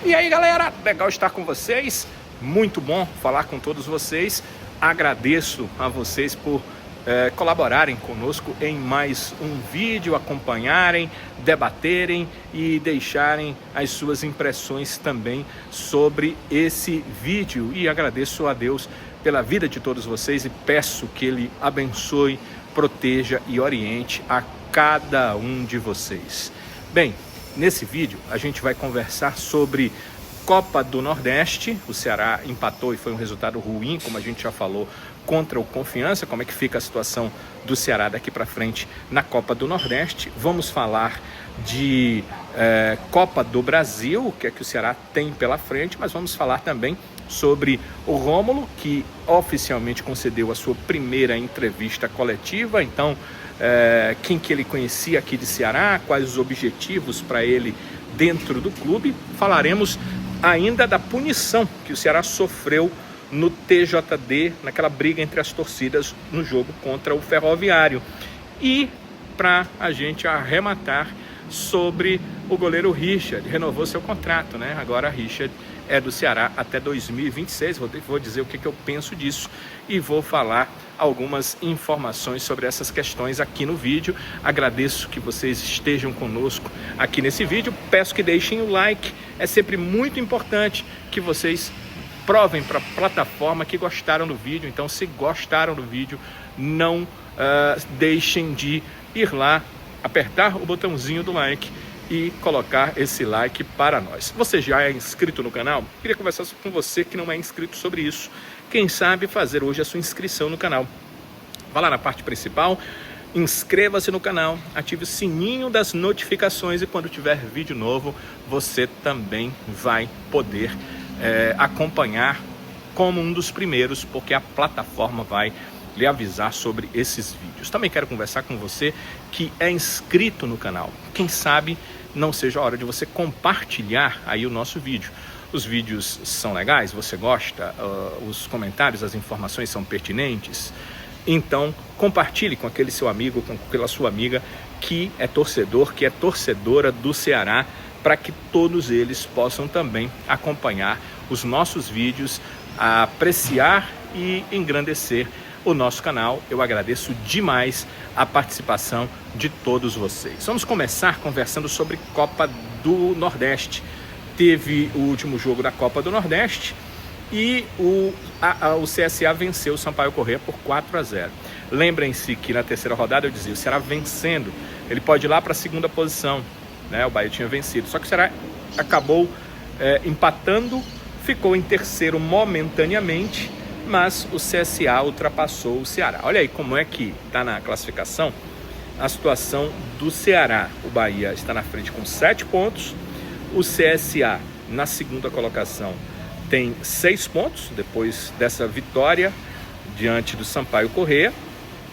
E aí, galera, legal estar com vocês, muito bom falar com todos vocês. Agradeço a vocês por colaborarem conosco em mais um vídeo, acompanharem, debaterem e deixarem as suas impressões também sobre esse vídeo. E agradeço a Deus pela vida de todos vocês e peço que Ele abençoe, proteja e oriente a cada um de vocês. Bem, nesse vídeo a gente vai conversar sobre Copa do Nordeste. O Ceará empatou e foi um resultado ruim, como a gente já falou, contra o Confiança. Como é que fica a situação do Ceará daqui para frente na Copa do Nordeste? Vamos falar de Copa do Brasil, o que é que o Ceará tem pela frente, mas vamos falar também sobre o Rômulo, que oficialmente concedeu a sua primeira entrevista coletiva. Então, quem que ele conhecia aqui de Ceará, quais os objetivos para ele dentro do clube. Falaremos ainda da punição que o Ceará sofreu no TJD, naquela briga entre as torcidas no jogo contra o Ferroviário. E para a gente arrematar sobre o goleiro Richard, renovou seu contrato, né? Agora Richard é do Ceará até 2026, vou dizer o que eu penso disso e vou falar algumas informações sobre essas questões aqui no vídeo. Agradeço que vocês estejam conosco aqui nesse vídeo, peço que deixem o like, é sempre muito importante que vocês provem para a plataforma que gostaram do vídeo. Então, se gostaram do vídeo, não deixem de ir lá, apertar o botãozinho do like e colocar esse like para nós. Você já é inscrito no canal? Queria conversar com você que não é inscrito sobre isso. Quem sabe fazer hoje a sua inscrição no canal. Vá lá na parte principal, inscreva-se no canal, ative o sininho das notificações e quando tiver vídeo novo, você também vai poder acompanhar como um dos primeiros, porque a plataforma vai lhe avisar sobre esses vídeos. Também quero conversar com você que é inscrito no canal. Quem sabe não seja a hora de você compartilhar aí o nosso vídeo. Os vídeos são legais, você gosta, os comentários, as informações são pertinentes. Então compartilhe com aquele seu amigo, com aquela sua amiga que é torcedor, que é torcedora do Ceará, para que todos eles possam também acompanhar os nossos vídeos, apreciar e engrandecer o nosso canal. Eu agradeço demais a participação de todos vocês. Vamos começar conversando sobre Copa do Nordeste. Teve o último jogo da Copa do Nordeste e o CSA venceu o Sampaio Corrêa por 4-0. Lembrem-se que na terceira rodada eu dizia, o Ceará vencendo, ele pode ir lá para a segunda posição, né? O Bahia tinha vencido, só que o Ceará acabou empatando, ficou em terceiro momentaneamente, mas o CSA ultrapassou o Ceará. Olha aí como é que está na classificação a situação do Ceará. O Bahia está na frente com 7 pontos, o CSA na segunda colocação tem 6 pontos, depois dessa vitória diante do Sampaio Corrêa.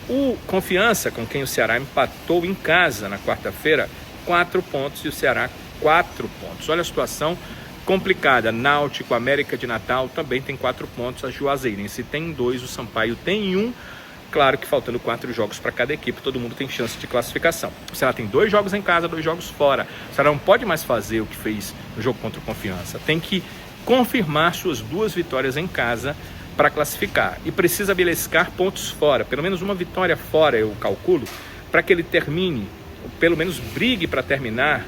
O Confiança, com quem o Ceará empatou em casa na quarta-feira, 4 pontos e o Ceará 4 pontos. Olha a situação complicada. Náutico, América de Natal também tem 4 pontos, a Juazeirense tem 2, o Sampaio tem 1. Claro que faltando 4 jogos para cada equipe, todo mundo tem chance de classificação. O Ceará tem 2 jogos em casa, 2 jogos fora. O Ceará não pode mais fazer o que fez no jogo contra o Confiança. Tem que confirmar suas 2 vitórias em casa para classificar. E precisa beliscar pontos fora, pelo menos uma vitória fora, eu calculo, para que ele termine, pelo menos brigue para terminar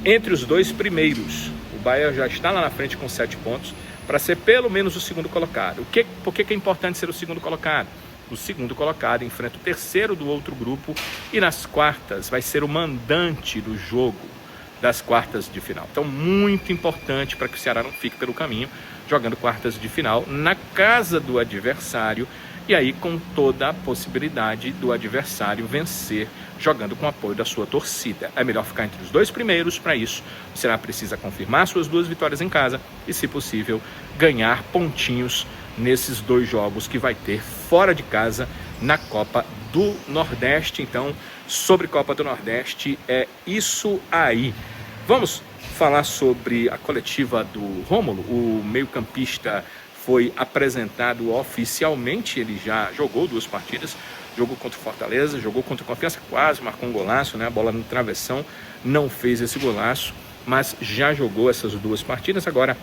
entre os 2 primeiros. O Bahia já está lá na frente com 7 pontos, para ser pelo menos o segundo colocado. Por que é importante ser o segundo colocado? O segundo colocado enfrenta o terceiro do outro grupo e nas quartas vai ser o mandante do jogo das quartas de final. Então, muito importante para que o Ceará não fique pelo caminho, jogando quartas de final na casa do adversário, e aí com toda a possibilidade do adversário vencer, jogando com o apoio da sua torcida. É melhor ficar entre os 2 primeiros. Para isso, o Ceará precisa confirmar suas 2 vitórias em casa e, se possível, ganhar pontinhos nesses 2 jogos que vai ter fora de casa na Copa do Nordeste. Então, sobre Copa do Nordeste, é isso aí. Vamos falar sobre a coletiva do Rômulo. O meio-campista foi apresentado oficialmente, ele já jogou 2 partidas, jogou contra o Fortaleza, jogou contra o Confiança, quase marcou um golaço, né? A bola no travessão, não fez esse golaço. mas já jogou essas 2 partidas. Agora,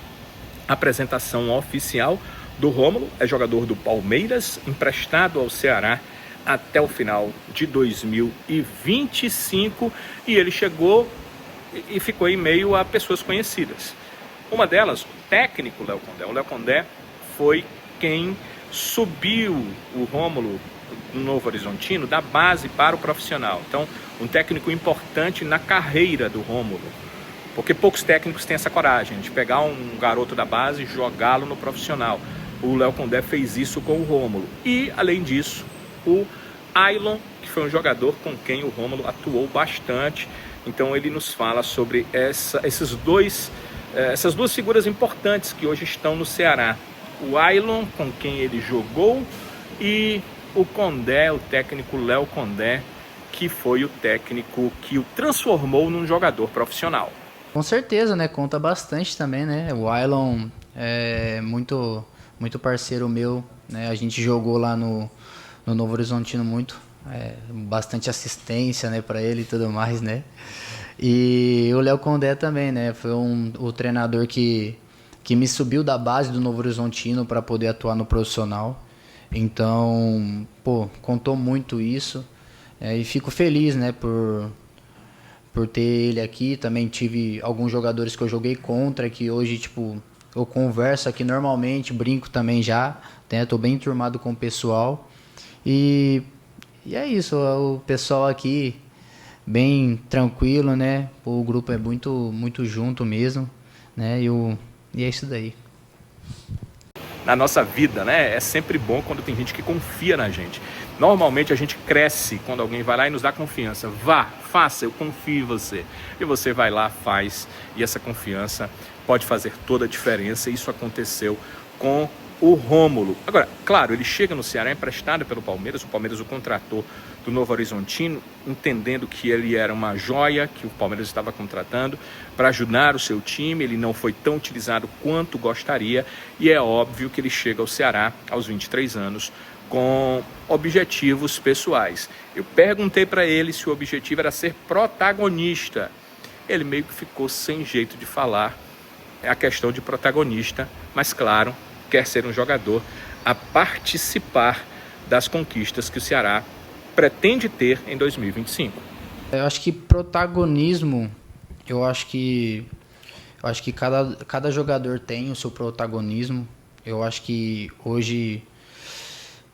a apresentação oficial do Rômulo: é jogador do Palmeiras, emprestado ao Ceará até o final de 2025, e ele chegou e ficou em meio a pessoas conhecidas. Uma delas, o técnico Léo Condé. O Léo Condé foi quem subiu o Rômulo no Novo Horizontino da base para o profissional. Então, um técnico importante na carreira do Rômulo, porque poucos técnicos têm essa coragem de pegar um garoto da base e jogá-lo no profissional. O Léo Condé fez isso com o Rômulo. E, além disso, o Ailon, que foi um jogador com quem o Rômulo atuou bastante. Então ele nos fala sobre essas duas figuras importantes que hoje estão no Ceará: o Ailon, com quem ele jogou, e o Condé, o técnico Léo Condé, que foi o técnico que o transformou num jogador profissional. Com certeza, né? Conta bastante também, né? O Ailon é muito parceiro meu, né? A gente jogou lá no Novo Horizontino bastante assistência, né, para ele e tudo mais, né? E o Léo Condé também, né? Foi o treinador que me subiu da base do Novo Horizontino para poder atuar no profissional. Então, contou muito isso. E fico feliz, né, por ter ele aqui. Também tive alguns jogadores que eu joguei contra, que hoje, eu converso aqui normalmente, brinco também já, né? Tô bem enturmado com o pessoal. E é isso, o pessoal aqui bem tranquilo, né? O grupo é muito junto mesmo, né? E é isso daí. Na nossa vida, né? É sempre bom quando tem gente que confia na gente. Normalmente a gente cresce quando alguém vai lá e nos dá confiança. Vá, faça, eu confio em você. E você vai lá, faz, e essa confiança pode fazer toda a diferença. Isso aconteceu com o Rômulo. Agora, claro, ele chega no Ceará emprestado pelo Palmeiras. O Palmeiras o contratou do Novo Horizontino, entendendo que ele era uma joia que o Palmeiras estava contratando para ajudar o seu time. Ele não foi tão utilizado quanto gostaria, e é óbvio que ele chega ao Ceará aos 23 anos com objetivos pessoais. Eu perguntei para ele se o objetivo era ser protagonista. Ele meio que ficou sem jeito de falar a questão de protagonista, mas claro, quer ser um jogador a participar das conquistas que o Ceará pretende ter em 2025. Eu acho que protagonismo, eu acho que cada jogador tem o seu protagonismo. Eu acho que hoje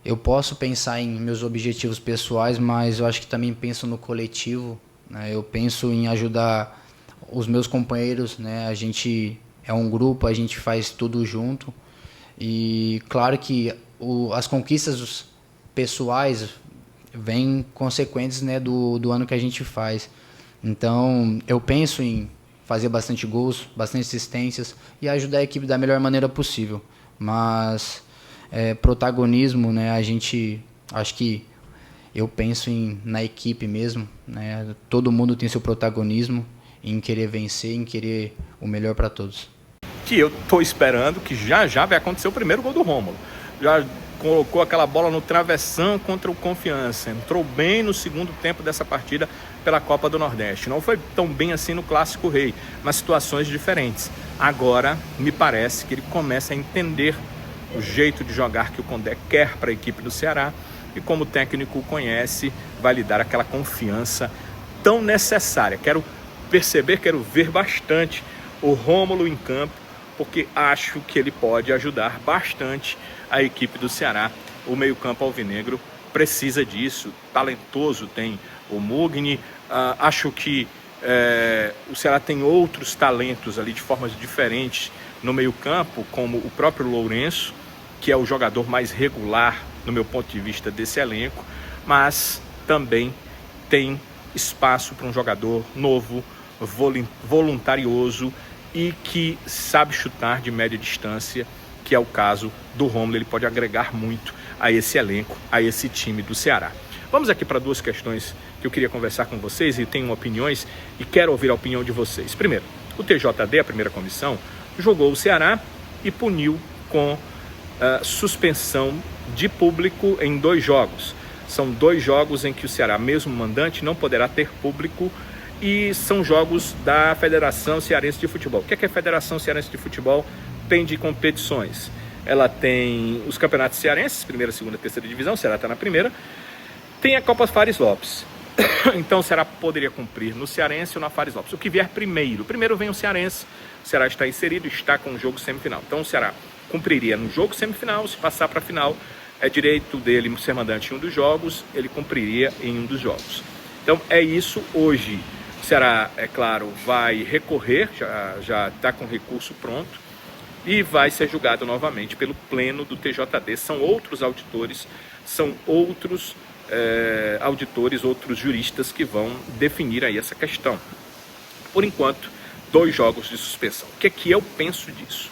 eu posso pensar em meus objetivos pessoais, mas eu acho que também penso no coletivo, né? Eu penso em ajudar os meus companheiros, né? A gente é um grupo, a gente faz tudo junto. E claro que as conquistas pessoais vêm consequentes, né, do ano que a gente faz. Então eu penso em fazer bastante gols, bastante assistências e ajudar a equipe da melhor maneira possível. Mas protagonismo, né, acho que eu penso na equipe mesmo, né? Todo mundo tem seu protagonismo em querer vencer, em querer o melhor para todos. Que eu tô esperando que já vai acontecer o primeiro gol do Rômulo. Já colocou aquela bola no travessão contra o Confiança. Entrou bem no segundo tempo dessa partida pela Copa do Nordeste. Não foi tão bem assim no Clássico Rei, mas situações diferentes. Agora, me parece que ele começa a entender o jeito de jogar que o Condé quer para a equipe do Ceará, e como o técnico o conhece, vai lhe dar aquela confiança tão necessária. Quero ver bastante o Rômulo em campo, porque acho que ele pode ajudar bastante a equipe do Ceará. O meio-campo alvinegro precisa disso. Talentoso tem o Mugni. Acho que o Ceará tem outros talentos ali de formas diferentes no meio-campo, como o próprio Lourenço, que é o jogador mais regular, no meu ponto de vista, desse elenco, mas também tem espaço para um jogador novo, voluntarioso e que sabe chutar de média distância, que é o caso do Rômulo. Ele pode agregar muito a esse elenco, a esse time do Ceará. Vamos aqui para 2 questões que eu queria conversar com vocês e tenho opiniões e quero ouvir a opinião de vocês. Primeiro, o TJD, a primeira comissão, jogou o Ceará e puniu com suspensão de público em 2 jogos. São 2 jogos em que o Ceará, mesmo mandante, não poderá ter público, e são jogos da Federação Cearense de Futebol. O que é a Federação Cearense de Futebol tem de competições? Ela tem os campeonatos cearenses, primeira, segunda, terceira divisão, o Ceará está na primeira, tem a Copa Fares Lopes. Então o Ceará poderia cumprir no Cearense ou na Fares Lopes. O que vier primeiro vem o Cearense, o Ceará está inserido, está com o jogo semifinal. Então o Ceará cumpriria no jogo semifinal, se passar para a final, é direito dele ser mandante em um dos jogos, ele cumpriria em um dos jogos. Então é isso hoje. O Ceará, é claro, vai recorrer, já está com o recurso pronto, e vai ser julgado novamente pelo pleno do TJD. São outros auditores, são outros auditores, outros juristas que vão definir aí essa questão. Por enquanto, 2 jogos de suspensão. O que é que eu penso disso?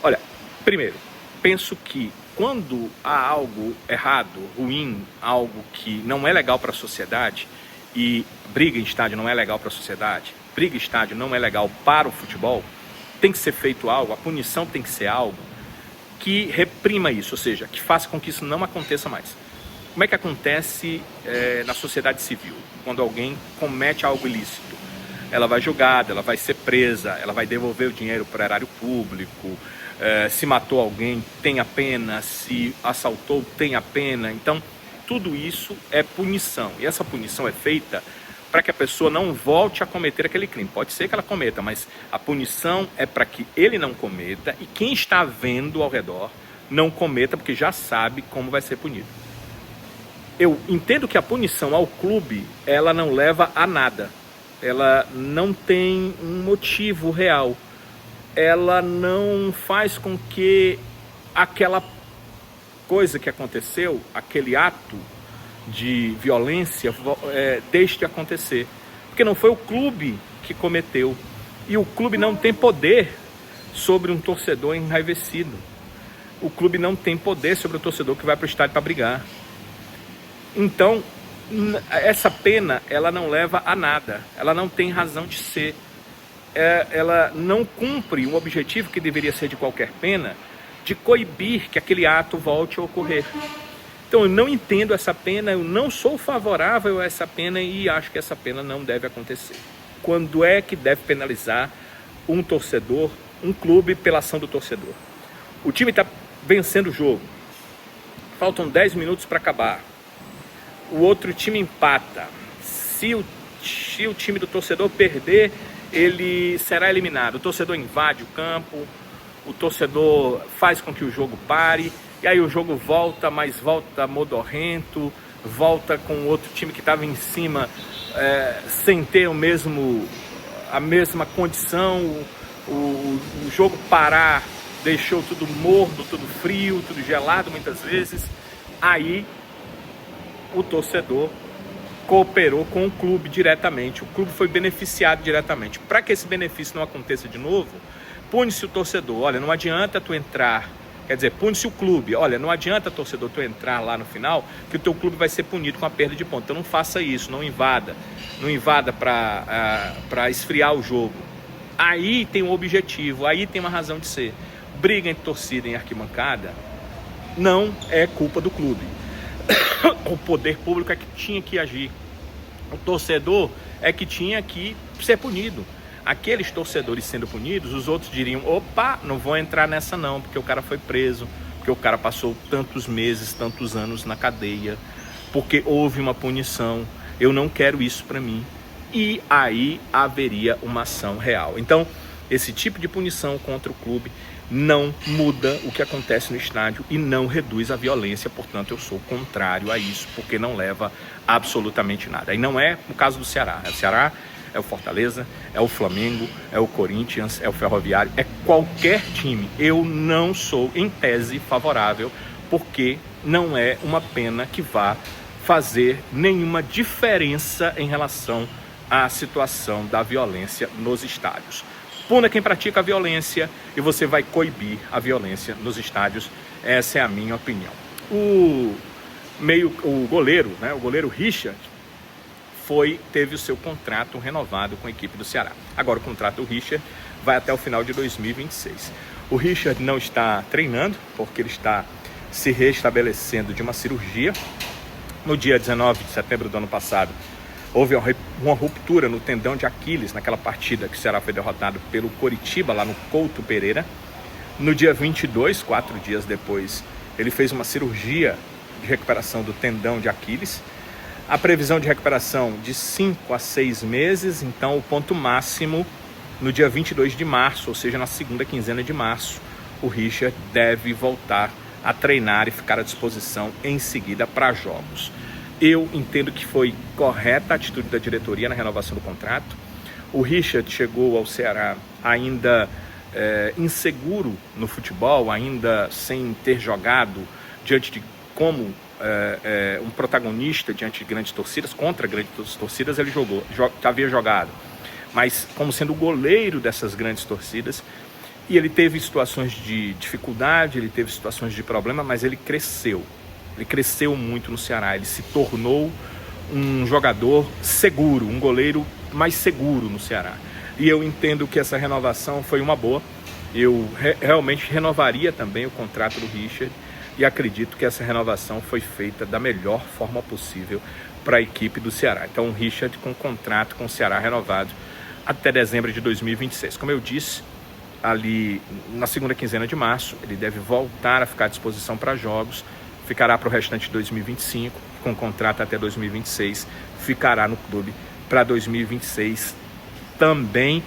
Olha, primeiro, penso que quando há algo errado, ruim, algo que não é legal para a sociedade, e briga em estádio não é legal para a sociedade, briga em estádio não é legal para o futebol, tem que ser feito algo, a punição tem que ser algo que reprima isso, ou seja, que faça com que isso não aconteça mais. Como é que acontece na sociedade civil? Quando alguém comete algo ilícito, ela vai julgada, ela vai ser presa, ela vai devolver o dinheiro para o erário público, se matou alguém, tem a pena, se assaltou, tem a pena. Então, tudo isso é punição, e essa punição é feita para que a pessoa não volte a cometer aquele crime. Pode ser que ela cometa, mas a punição é para que ele não cometa e quem está vendo ao redor não cometa, porque já sabe como vai ser punido. Eu entendo que a punição ao clube, ela não leva a nada. Ela não tem um motivo real. Ela não faz com que aquela coisa que aconteceu, aquele ato de violência, deixe de acontecer. Porque não foi o clube que cometeu. E o clube não tem poder sobre um torcedor enraivecido. O clube não tem poder sobre o torcedor que vai para o estádio para brigar. Então, essa pena, ela não leva a nada. Ela não tem razão de ser. Ela não cumpre o objetivo que deveria ser de qualquer pena, de coibir que aquele ato volte a ocorrer. Então eu não entendo essa pena, eu não sou favorável a essa pena e acho que essa pena não deve acontecer. Quando é que deve penalizar um torcedor, um clube pela ação do torcedor? O time está vencendo o jogo, faltam 10 minutos para acabar, o outro time empata. Se o time do torcedor perder, ele será eliminado. O torcedor invade o campo, o torcedor faz com que o jogo pare, e aí o jogo volta, mas volta modorrento, volta com o outro time que estava em cima sem ter a mesma condição, o jogo parar, deixou tudo morno, tudo frio, tudo gelado muitas vezes. Aí o torcedor cooperou com o clube diretamente, o clube foi beneficiado diretamente. Para que esse benefício não aconteça de novo, pune-se o torcedor. Olha, não adianta tu entrar, quer dizer, pune-se o clube. Olha, não adianta, torcedor, tu entrar lá no final, que o teu clube vai ser punido com a perda de ponto. Então não faça isso, não invada para esfriar o jogo. Aí tem um objetivo, aí tem uma razão de ser. Briga entre torcida e arquibancada não é culpa do clube. O poder público é que tinha que agir. O torcedor é que tinha que ser punido. Aqueles torcedores sendo punidos, os outros diriam: opa, não vou entrar nessa não, porque o cara foi preso, porque o cara passou tantos meses, tantos anos na cadeia, porque houve uma punição, eu não quero isso para mim. E aí haveria uma ação real. Então, esse tipo de punição contra o clube não muda o que acontece no estádio e não reduz a violência. Portanto, eu sou contrário a isso, porque não leva absolutamente nada. E não é o caso do Ceará. O Ceará é o Fortaleza, é o Flamengo, é o Corinthians, é o Ferroviário, é qualquer time. Eu não sou, em tese, favorável, porque não é uma pena que vá fazer nenhuma diferença em relação à situação da violência nos estádios. Puna quem pratica a violência e você vai coibir a violência nos estádios. Essa é a minha opinião. O goleiro, né, o goleiro Richard, teve o seu contrato renovado com a equipe do Ceará. Agora o contrato do Richard vai até o final de 2026. O Richard não está treinando, porque ele está se restabelecendo de uma cirurgia. No dia 19 de setembro do ano passado, houve uma ruptura no tendão de Aquiles naquela partida que o Ceará foi derrotado pelo Coritiba, lá no Couto Pereira. No dia 22, 4 dias depois, ele fez uma cirurgia de recuperação do tendão de Aquiles. A previsão de recuperação de 5 a 6 meses, então o ponto máximo no dia 22 de março, ou seja, na segunda quinzena de março, o Richard deve voltar a treinar e ficar à disposição em seguida para jogos. Eu entendo que foi correta a atitude da diretoria na renovação do contrato. O Richard chegou ao Ceará ainda inseguro no futebol, ainda sem ter jogado diante de como um protagonista diante de grandes torcidas, contra grandes torcidas ele havia jogado, mas como sendo o goleiro dessas grandes torcidas. E ele teve situações de dificuldade, ele teve situações de problema, mas ele cresceu muito no Ceará, ele se tornou um jogador seguro, um goleiro mais seguro no Ceará. E eu entendo que essa renovação foi uma boa. Eu realmente renovaria também o contrato do Richard e acredito que essa renovação foi feita da melhor forma possível para a equipe do Ceará. Então o Richard com contrato com o Ceará renovado até dezembro de 2026. Como eu disse, ali na segunda quinzena de março, ele deve voltar a ficar à disposição para jogos, ficará para o restante de 2025, com contrato até 2026, ficará no clube para 2026 também.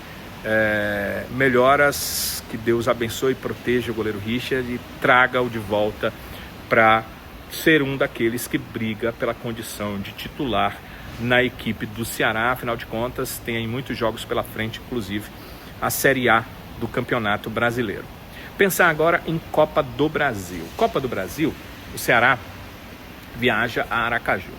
Melhoras, que Deus abençoe e proteja o goleiro Richard e traga-o de volta para ser um daqueles que briga pela condição de titular na equipe do Ceará. Afinal de contas, tem aí muitos jogos pela frente, inclusive a Série A do Campeonato Brasileiro. Pensar agora em Copa do Brasil. Copa do Brasil, o Ceará viaja a Aracaju.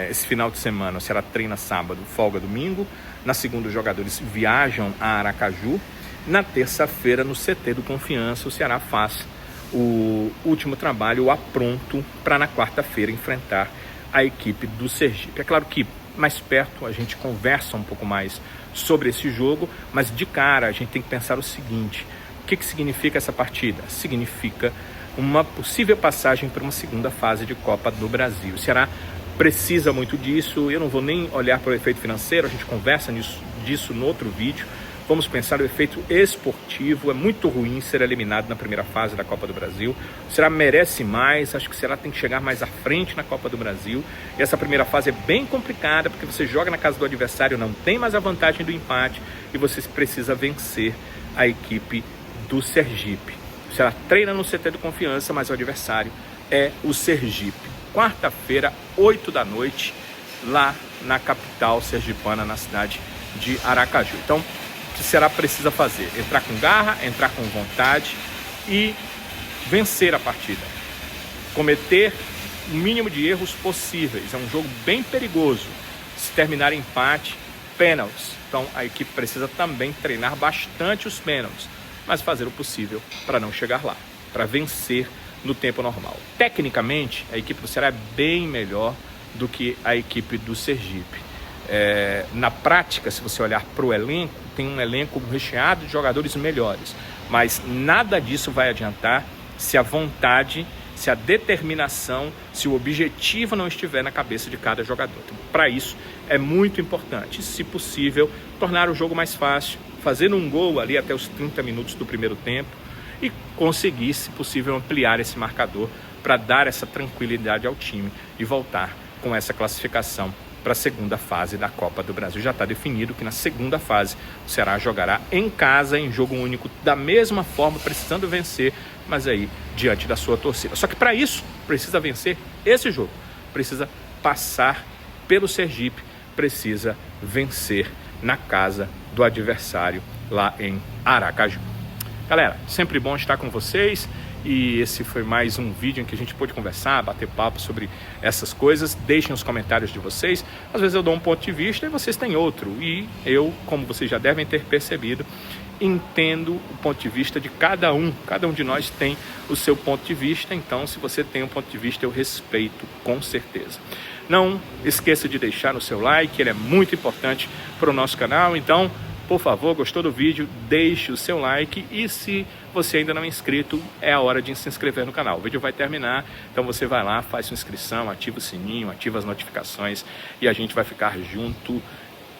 Esse final de semana o Ceará treina sábado, folga domingo. Na segunda, os jogadores viajam a Aracaju. Na terça-feira, no CT do Confiança, o Ceará faz o último trabalho, o apronto, para na quarta-feira enfrentar a equipe do Sergipe. É claro que mais perto a gente conversa um pouco mais sobre esse jogo, mas de cara a gente tem que pensar o seguinte: o que significa essa partida? Significa uma possível passagem para uma segunda fase de Copa do Brasil. O Ceará precisa muito disso. Eu não vou nem olhar para o efeito financeiro, a gente conversa disso no outro vídeo. Vamos pensar no efeito esportivo. É muito ruim ser eliminado na primeira fase da Copa do Brasil. O Ceará merece mais, acho que o Ceará tem que chegar mais à frente na Copa do Brasil. E essa primeira fase é bem complicada, porque você joga na casa do adversário, não tem mais a vantagem do empate e você precisa vencer a equipe do Sergipe. O Ceará treina no CT do Confiança, mas o adversário é o Sergipe. Quarta-feira, 8 da noite, lá na capital sergipana, na cidade de Aracaju. Então, o que o Ceará precisa fazer? Entrar com garra, entrar com vontade e vencer a partida. Cometer o mínimo de erros possíveis. É um jogo bem perigoso. Se terminar em empate, pênaltis. Então, a equipe precisa também treinar bastante os pênaltis, mas fazer o possível para não chegar lá, para vencer no tempo normal. Tecnicamente, a equipe do Ceará é bem melhor do que a equipe do Sergipe. Na prática, se você olhar para o elenco, tem um elenco recheado de jogadores melhores, mas nada disso vai adiantar se a vontade, se a determinação, se o objetivo não estiver na cabeça de cada jogador. Então, para isso é muito importante, se possível, tornar o jogo mais fácil, fazendo um gol ali até os 30 minutos do primeiro tempo e conseguir, se possível, ampliar esse marcador para dar essa tranquilidade ao time e voltar com essa classificação para a segunda fase da Copa do Brasil. Já está definido que na segunda fase o Ceará jogará em casa, em jogo único, da mesma forma, precisando vencer, mas aí diante da sua torcida. Só que para isso precisa vencer esse jogo, precisa passar pelo Sergipe, precisa vencer na casa do adversário lá em Aracaju. Galera, sempre bom estar com vocês. E esse foi mais um vídeo em que a gente pôde conversar, bater papo sobre essas coisas. Deixem os comentários de vocês. Às vezes eu dou um ponto de vista e vocês têm outro. E eu, como vocês já devem ter percebido, entendo o ponto de vista de cada um. Cada um de nós tem o seu ponto de vista. Então, se você tem um ponto de vista, eu respeito com certeza. Não esqueça de deixar o seu like, ele é muito importante para o nosso canal. Então, Por favor, gostou do vídeo, deixe o seu like e se você ainda não é inscrito, é a hora de se inscrever no canal. O vídeo vai terminar, então você vai lá, faz sua inscrição, ativa o sininho, ativa as notificações e a gente vai ficar junto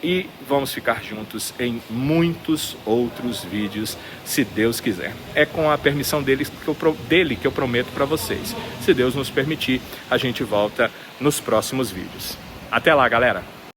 e vamos ficar juntos em muitos outros vídeos, se Deus quiser. É com a permissão dele que eu prometo para vocês. Se Deus nos permitir, a gente volta nos próximos vídeos. Até lá, galera!